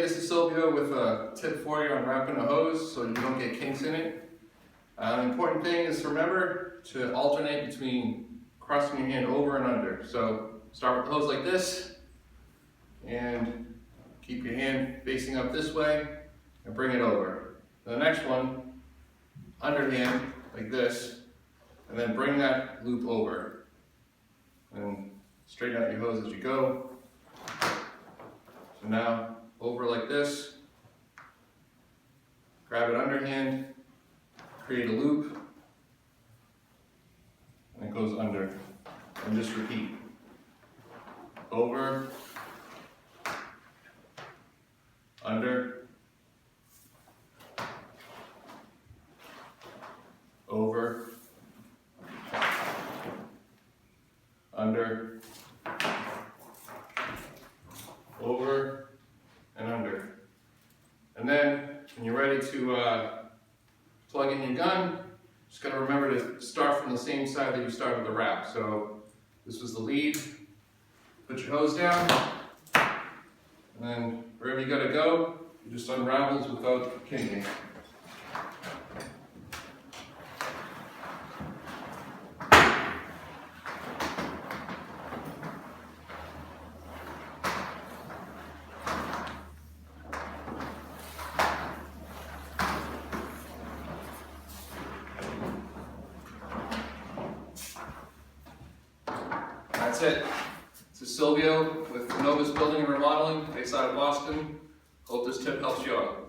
this is Silvio with a tip for you on wrapping a hose so you don't get kinks in it. The important thing is to remember to alternate between crossing your hand over and under. So start with the hose like this and keep your hand facing up this way and bring it over. The next one, underhand like this, and then bring that loop over. And straighten out your hose as you go. So now over like this, grab it underhand, create a loop, and it goes under. And just repeat. Over, under, over, under, over, and under. And then when you're ready to plug in your gun, just gotta remember to start from the same side that you started the wrap. So this was the lead. Put your hose down, and then wherever you gotta go, it just unravels without kinking. That's it. This is Silvio with Novus Building and Remodeling, based out of Boston. Hope this tip helps you out.